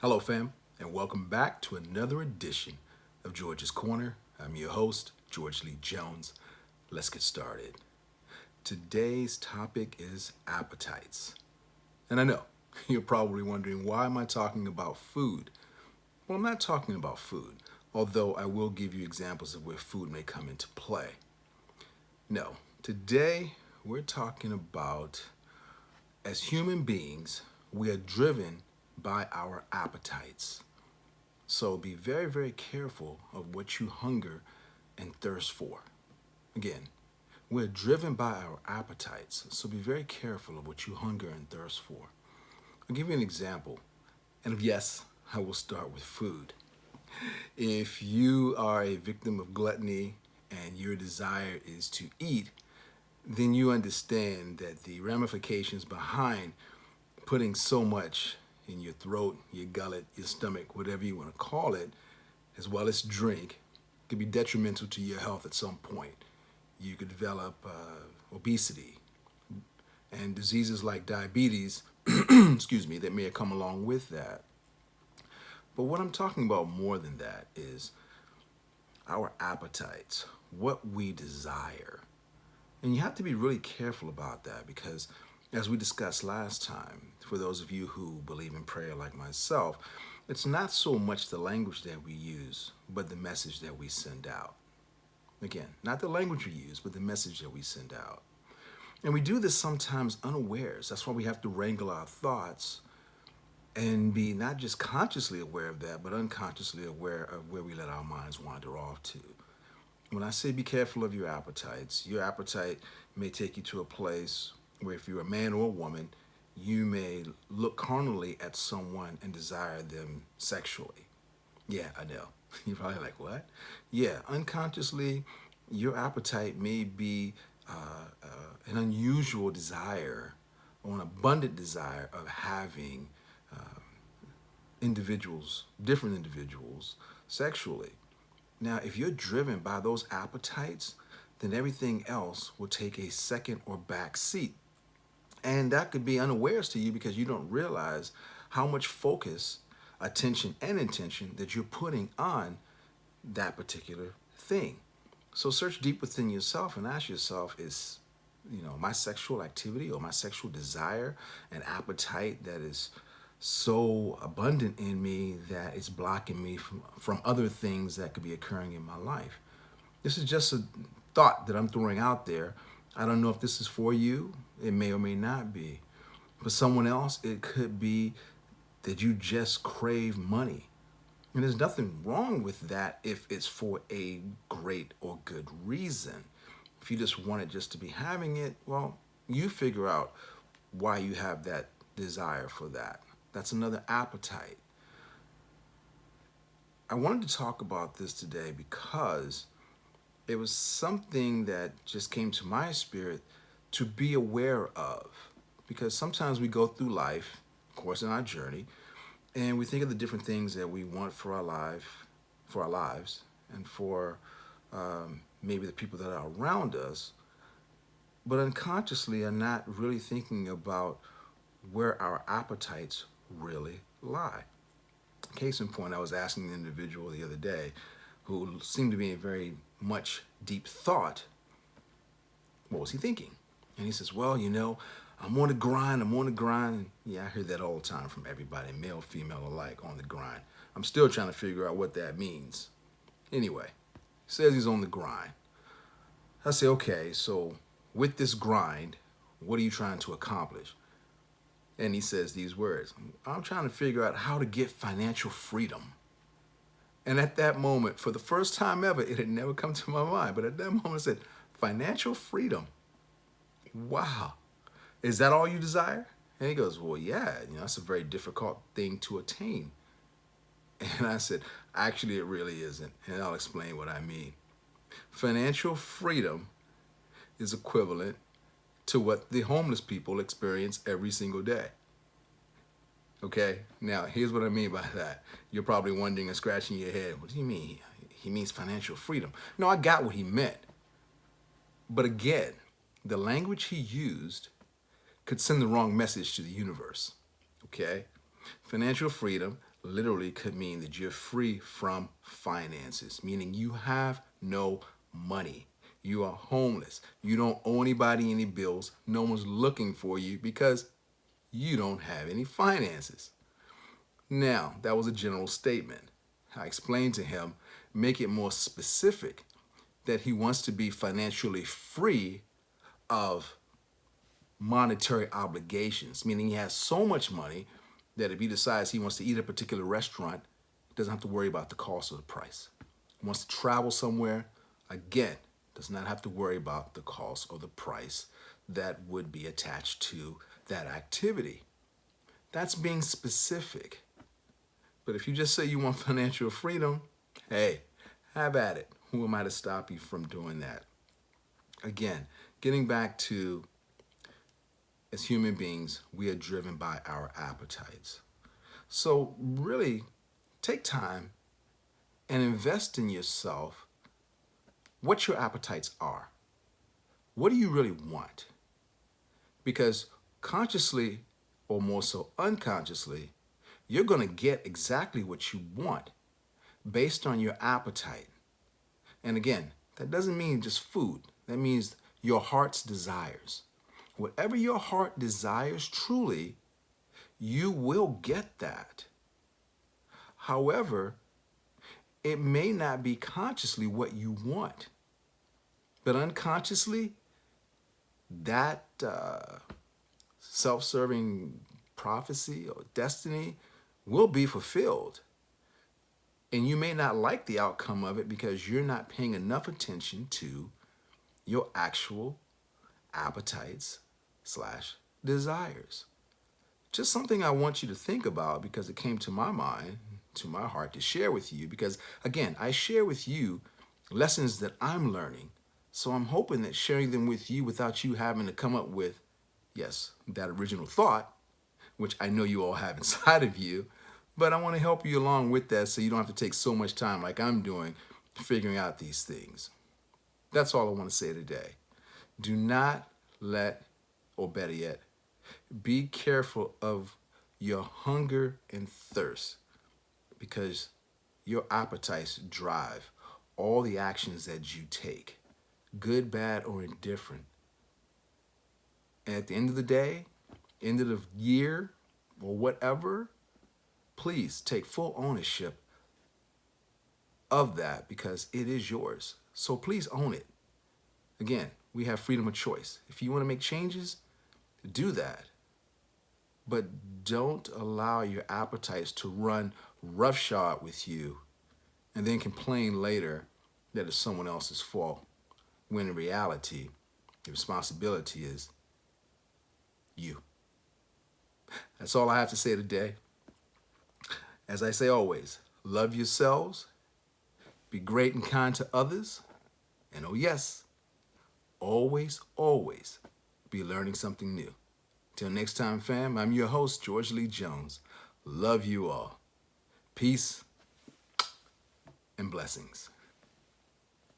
Hello, fam, and welcome back to another edition of George's Corner. I'm your host, George Lee Jones. Let's get started. Today's topic is appetites. And I know you're probably wondering, why am I talking about food? Well, I'm not talking about food, although I will give you examples of where food may come into play. No, today we're talking about, as human beings, we are driven by our appetites. So be very, very careful of what you hunger and thirst for. Again, we're driven by our appetites, so be very careful of what you hunger and thirst for. I'll give you an example. And yes, I will start with food. If you are a victim of gluttony and your desire is to eat, then you understand that the ramifications behind putting so much in your throat, your gullet, your stomach, whatever you want to call it, as well as drink, could be detrimental to your health at some point. You could develop obesity and diseases like diabetes, excuse me, that may come along with that. But what I'm talking about more than that is our appetites, what we desire. And you have to be really careful about that because, as we discussed last time, for those of you who believe in prayer like myself, it's not so much the language that we use, but the message that we send out. Again, not the language we use, but the message that we send out. And we do this sometimes unawares. That's why we have to wrangle our thoughts and be not just consciously aware of that, but unconsciously aware of where we let our minds wander off to. When I say be careful of your appetite may take you to a place where, if you're a man or a woman, you may look carnally at someone and desire them sexually. Yeah, I know. You're probably like, what? Yeah, unconsciously, your appetite may be an unusual desire or an abundant desire of having different individuals, sexually. Now, if you're driven by those appetites, then everything else will take a second or back seat. And that could be unawares to you because you don't realize how much focus, attention, and intention that you're putting on that particular thing. So search deep within yourself and ask yourself, is my sexual activity or my sexual desire an appetite that is so abundant in me that it's blocking me from other things that could be occurring in my life? This is just a thought that I'm throwing out there. I don't know if this is for you. It may or may not be. For someone else, it could be that you just crave money. And there's nothing wrong with that if it's for a great or good reason. If you just want it just to be having it, well, you figure out why you have that desire for that. That's another appetite. I wanted to talk about this today because it was something that just came to my spirit to be aware of. Because sometimes we go through life, of course, in our journey, and we think of the different things that we want for our lives, and for maybe the people that are around us, but unconsciously are not really thinking about where our appetites really lie. Case in point, I was asking an individual the other day who seemed to be in very much deep thought, what was he thinking? And he says, well, I'm on the grind, I'm on the grind. Yeah, I hear that all the time from everybody, male, female alike, on the grind. I'm still trying to figure out what that means. Anyway, he says he's on the grind. I say, okay, so with this grind, what are you trying to accomplish? And he says these words, I'm trying to figure out how to get financial freedom. And at that moment, for the first time ever, it had never come to my mind, but at that moment I said, financial freedom. Wow. Is that all you desire? And he goes, well, yeah, that's a very difficult thing to attain. And I said, actually, it really isn't. And I'll explain what I mean. Financial freedom is equivalent to what the homeless people experience every single day. Okay, now here's what I mean by that. You're probably wondering and scratching your head, what do you mean? He means financial freedom. No, I got what he meant. But again, the language he used could send the wrong message to the universe. Okay? Financial freedom literally could mean that you're free from finances, meaning you have no money. You are homeless. You don't owe anybody any bills. No one's looking for you because you don't have any finances. Now, that was a general statement. I explained to him, make it more specific, that he wants to be financially free of monetary obligations, meaning he has so much money that if he decides he wants to eat at a particular restaurant, he doesn't have to worry about the cost or the price. He wants to travel somewhere, again, does not have to worry about the cost or the price that would be attached to that activity. That's being specific. But if you just say you want financial freedom, hey, have at it. Who am I to stop you from doing that? Again, getting back to, as human beings, we are driven by our appetites. So really take time and invest in yourself what your appetites are. What do you really want? Because consciously, or more so unconsciously, you're going to get exactly what you want based on your appetite. And again, that doesn't mean just food. That means your heart's desires. Whatever your heart desires truly, you will get that. However, it may not be consciously what you want, but unconsciously, that self-serving prophecy or destiny will be fulfilled. And you may not like the outcome of it because you're not paying enough attention to your actual appetites / desires. Just something I want you to think about because it came to my mind, to my heart to share with you because, again, I share with you lessons that I'm learning. So I'm hoping that sharing them with you without you having to come up with, yes, that original thought, which I know you all have inside of you, but I want to help you along with that so you don't have to take so much time like I'm doing figuring out these things. That's all I want to say today. Do not let, or better yet, be careful of your hunger and thirst because your appetites drive all the actions that you take, good, bad, or indifferent. And at the end of the day, end of the year, or whatever, please take full ownership of that because it is yours. So please own it. Again, we have freedom of choice. If you want to make changes, do that. But don't allow your appetites to run roughshod with you and then complain later that it's someone else's fault, when in reality, the responsibility is you. That's all I have to say today. As I say always, love yourselves, be great and kind to others, and oh yes, always, always be learning something new. Till next time, fam, I'm your host, George Lee Jones. Love you all. Peace and blessings.